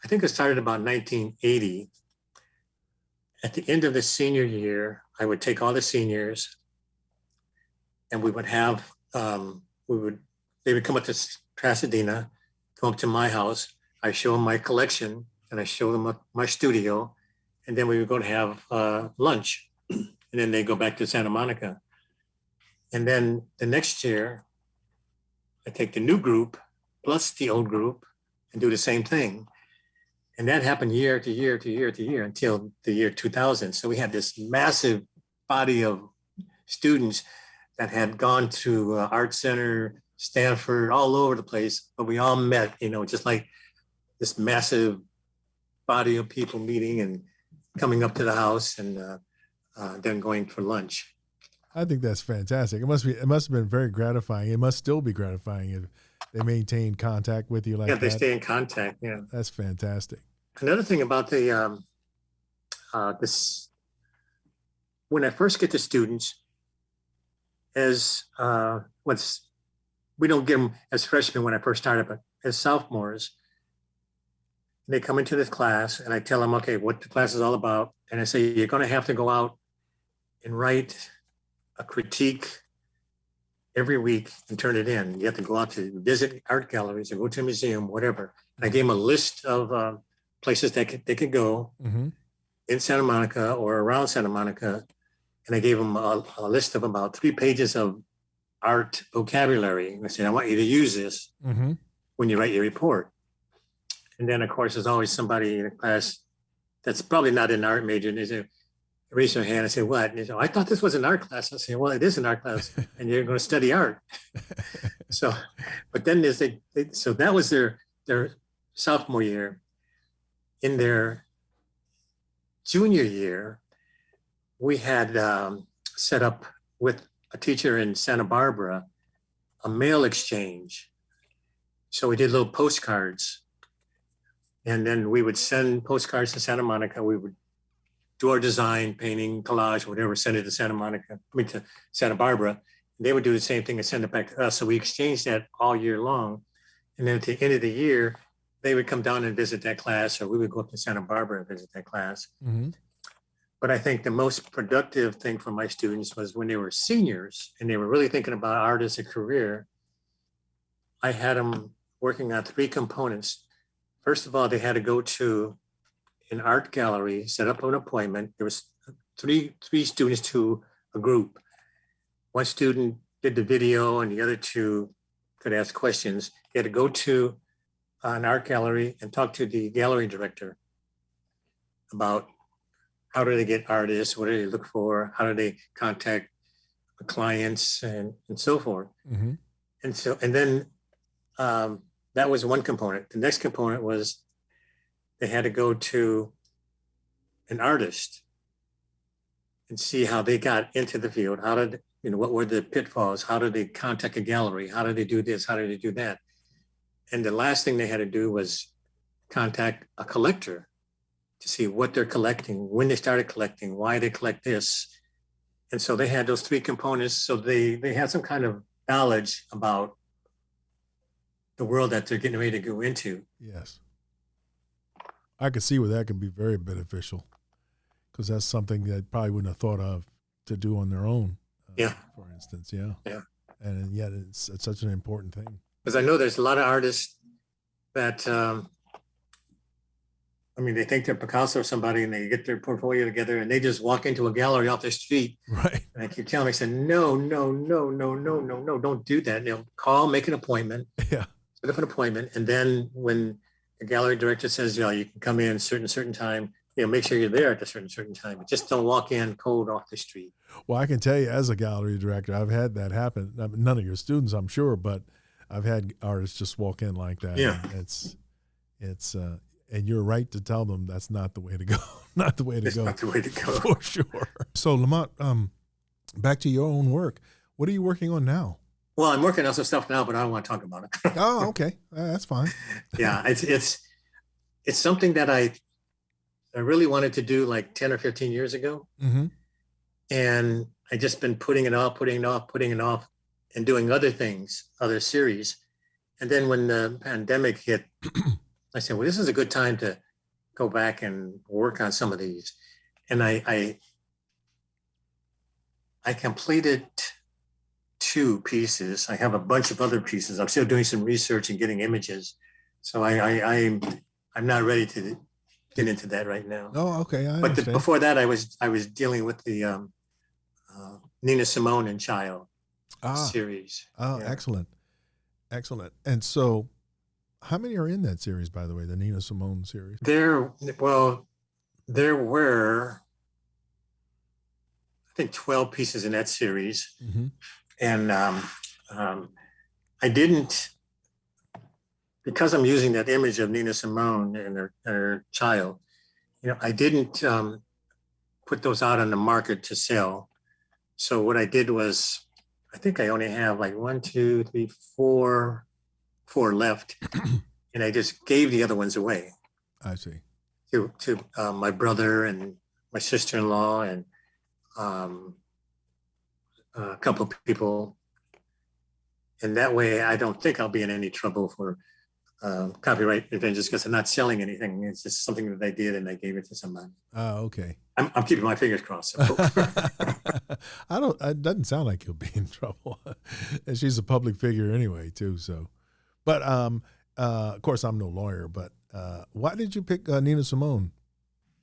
I think it started about 1980. At the end of the senior year, I would take all the seniors, and we would have they would come up to Pasadena, come up to my house. I show them my collection, and I show them my studio, and then we would go to have lunch, and then they go back to Santa Monica. And then the next year, I take the new group plus the old group and do the same thing. And that happened year to year to year to year until the year 2000. So we had this massive body of students that had gone to Art Center, Stanford, all over the place, but we all met, just like this massive body of people meeting and coming up to the house and then going for lunch. I think that's fantastic. It must have been very gratifying. It must still be gratifying if they maintain contact with you like that. Yeah, they stay in contact. Yeah, that's fantastic. Another thing about the this, when I first get the students, as we don't get them as freshmen when I first started, but as sophomores, they come into this class and I tell them, okay, what the class is all about, and I say you're going to have to go out and write a critique every week and turn it in. You have to go out to visit art galleries or go to a museum, whatever. And I gave them a list of places they could go in Santa Monica or around Santa Monica. And I gave them a list of about 3 pages of art vocabulary. And I said, I want you to use this when you write your report. And then, of course, there's always somebody in a class that's probably not an art major. And they say, raise their hand and say, what? And they say, I thought this was an art class. I say, well, it is an art class, and you're going to study art. So, but then so that was their sophomore year. in their junior year, we had set up with a teacher in Santa Barbara a mail exchange. So we did little postcards, and then we would send postcards to Santa Monica. We would do our design, painting, collage, whatever, send it to to Santa Barbara. They would do the same thing and send it back to us. So we exchanged that all year long. And then at the end of the year, they would come down and visit that class, or we would go up to Santa Barbara and visit that class. Mm-hmm. But I think the most productive thing for my students was when they were seniors and they were really thinking about art as a career. I had them working on 3 components. First of all, they had to go to an art gallery, set up an appointment. There was three students to a group. One student did the video and the other 2 could ask questions. They had to go to an art gallery and talk to the gallery director about how do they get artists, what do they look for, how do they contact the clients, and so forth. Mm-hmm. And then that was one component. The next component was they had to go to an artist and see how they got into the field. How did, what were the pitfalls? How did they contact a gallery? How did they do this? How did they do that? And the last thing they had to do was contact a collector to see what they're collecting, when they started collecting, why they collect this. And so they had those 3 components. So they had some kind of knowledge about the world that they're getting ready to go into. Yes. I could see where that could be very beneficial, because that's something that probably wouldn't have thought of to do on their own. For instance. Yeah. And yet it's such an important thing. Because I know there's a lot of artists that, they think they're Picasso or somebody, and they get their portfolio together and they just walk into a gallery off the street. Right. And I keep telling them, I said, no, don't do that. Call, make an appointment. Yeah. Set up an appointment. And then when the gallery director says, you can come in certain time, make sure you're there at a certain time. But just don't walk in cold off the street. Well, I can tell you, as a gallery director, I've had that happen. None of your students, I'm sure, but I've had artists just walk in like that. Yeah. And you're right to tell them that's not the way to go. Not the way to go. Not the way to go. For sure. So, Lamont, back to your own work. What are you working on now? Well, I'm working on some stuff now, but I don't want to talk about it. Oh, okay. That's fine. Yeah, it's something that I really wanted to do like 10 or 15 years ago. Mm-hmm. And I just been putting it off, and doing other things, other series. And then when the pandemic hit, I said, well, this is a good time to go back and work on some of these. And I completed 2 pieces. I have a bunch of other pieces. I'm still doing some research and getting images. So I'm not ready to get into that right now. Oh, okay. But before that, I was dealing with the Nina Simone and Child series. Oh, yeah. Excellent. And so, how many are in that series, by the way, the Nina Simone series? There were, I think, 12 pieces in that series. Mm-hmm. And I didn't, because I'm using that image of Nina Simone and her child, I didn't put those out on the market to sell. So what I did was, I think I only have like 1, 2, 3, 4 left. And I just gave the other ones away. I see. To my brother and my sister-in-law and a couple of people. And that way, I don't think I'll be in any trouble for copyright infringements, because I'm not selling anything. It's just something that I did and I gave it to somebody. Oh, okay. I'm keeping my fingers crossed. It doesn't sound like you'll be in trouble. And she's a public figure anyway, too. So, but of course, I'm no lawyer. But why did you pick Nina Simone?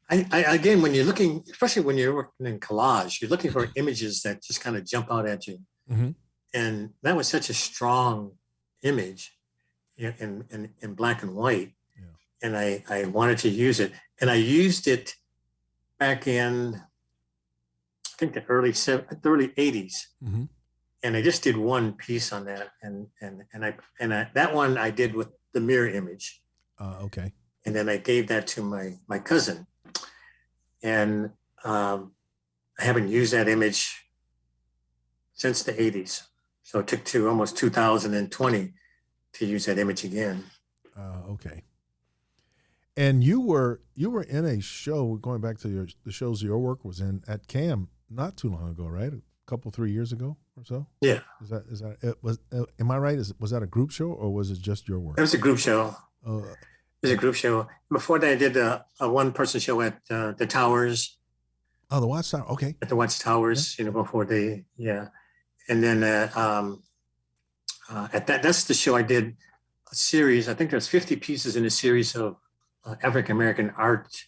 I again, when you're looking, especially when you're working in collage, you're looking for images that just kind of jump out at you. Mm-hmm. And that was such a strong image in black and white. Yeah. And I wanted to use it. And I used it back in, I think, the early 80s. Mm-hmm. And I just did one piece on that. And that one I did with the mirror image. Okay. And then I gave that to my cousin. And I haven't used that image since the 80s. So it took to almost 2020 to use that image again. Okay. And you were in a show, going back to the shows your work was in at CAM not too long ago, right? A couple, 3 years ago or so. Yeah. Is that it was? Am I right? Was that a group show or was it just your work? It was a group show. Uh, It was a group show. Before that, I did a one-person show at the Towers. Oh, the Watchtower. Okay. At the Watchtowers, Yeah. before they, yeah. And then at that's the show I did a series. I think there's 50 pieces in a series of African American artists,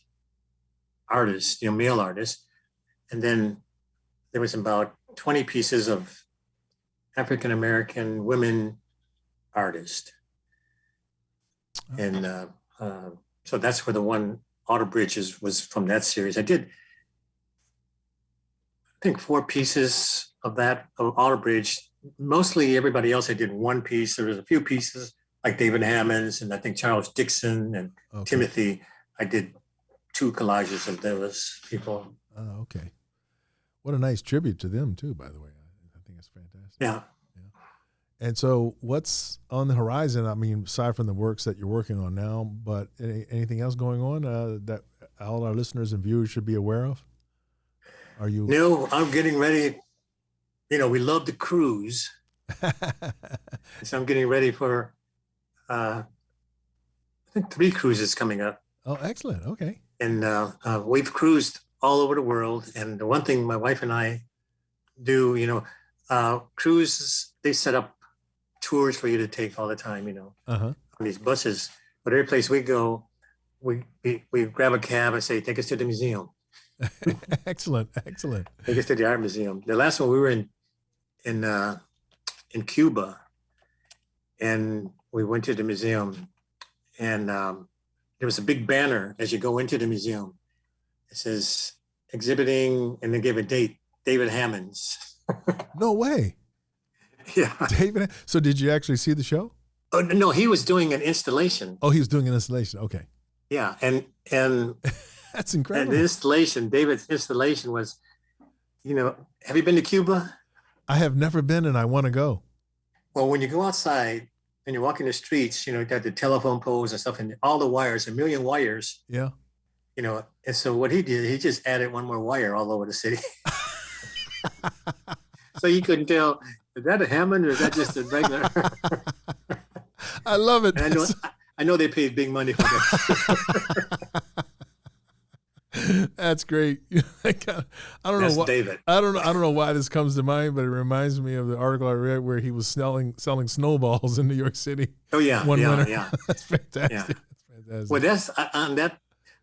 male artists, and then there was about 20 pieces of African American women artists, and so that's where the one Auto Bridges was from that series. I did, I think, 4 pieces of that of Auto Bridge. Mostly everybody else, I did one piece. There was a few pieces like David Hammons and I think Charles Dixon and Timothy. I did 2 collages of those people. Oh, okay. What a nice tribute to them too, by the way. I think it's fantastic. Yeah. And so what's on the horizon? I mean, aside from the works that you're working on now, but anything else going on that all our listeners and viewers should be aware of? Are you? No, I'm getting ready. We love the cruise. So I'm getting ready for, I think 3 cruises coming up. Oh, excellent. Okay. And we've cruised all over the world. And the one thing my wife and I do, cruises, they set up tours for you to take all the time, on these buses. But every place we go, we grab a cab and say, take us to the museum. Excellent. Take us to the art museum. The last one we were in Cuba, and we went to the museum, and there was a big banner as you go into the museum. It says exhibiting, and they gave a date, David Hammons. No way. Yeah. David. So did you actually see the show? Oh, no, he was doing an installation. Oh, he was doing an installation. Okay. Yeah. And that's incredible. And David's installation was, have you been to Cuba? I have never been, and I want to go. Well, when you go outside and you're walking the streets, you got the telephone poles and stuff, and all the wires, 1 million wires. Yeah. And so what he did, he just added one more wire all over the city. So you couldn't tell, is that a Hammond or is that just a regular? I love it. I know they paid big money for that. That's great. I don't know why, David. I don't know why this comes to mind, but it reminds me of the article I read where he was selling snowballs in New York City. Oh yeah, winter. Yeah. That's fantastic. Yeah. That's fantastic. Well, that's on that.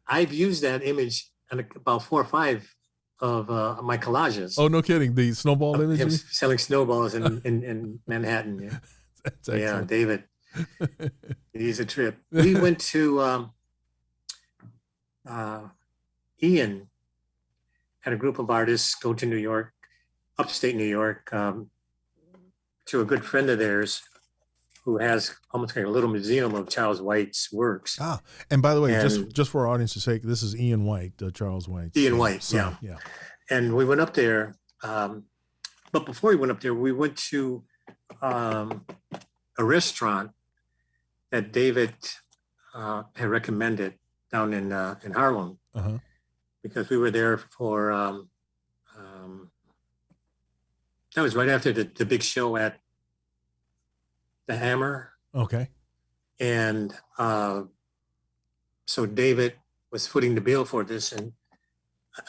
I've used that image on about 4 or 5 of my collages. Oh, no kidding! The snowball image. Him selling snowballs in Manhattan. Yeah. That's excellent. Yeah, David. He's a trip. We went to Ian had a group of artists go to New York, upstate New York, to a good friend of theirs who has almost like a little museum of Charles White's works. Ah, and by the way, just for our audience's sake, this is Ian White, Charles White. Ian White, son. Yeah. And we went up there, but before we went up there, we went to a restaurant that David had recommended down in Harlem. Uh-huh. Because we were there for that was right after the big show at the Hammer. Okay. And so David was footing the bill for this, and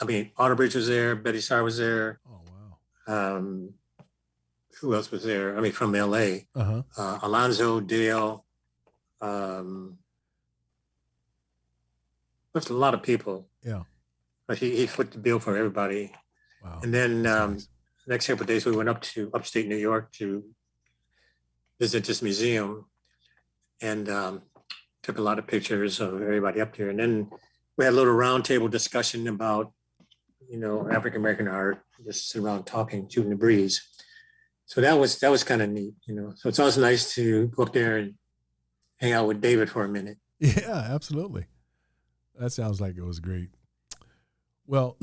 I mean, Auto Bridge was there, Betty Starr was there. Oh wow. Who else was there? I mean, from LA. Uh-huh. Alonzo, Dale. There's a lot of people. Yeah. But he footed the bill for everybody. Wow. And then nice. The next couple of days, we went up to upstate New York to visit this museum, and took a lot of pictures of everybody up there. And then we had a little roundtable discussion about, African American art, just sit around talking, shooting the breeze. So that was kind of neat, So it's always nice to go up there and hang out with David for a minute. Yeah, absolutely. That sounds like it was great. Well,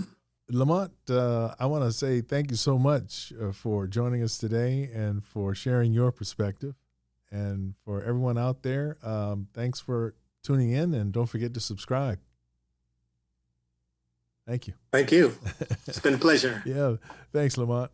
Lamont, I want to say thank you so much for joining us today and for sharing your perspective. And for everyone out there, thanks for tuning in, and don't forget to subscribe. Thank you. Thank you. It's been a pleasure. Yeah, thanks, Lamont.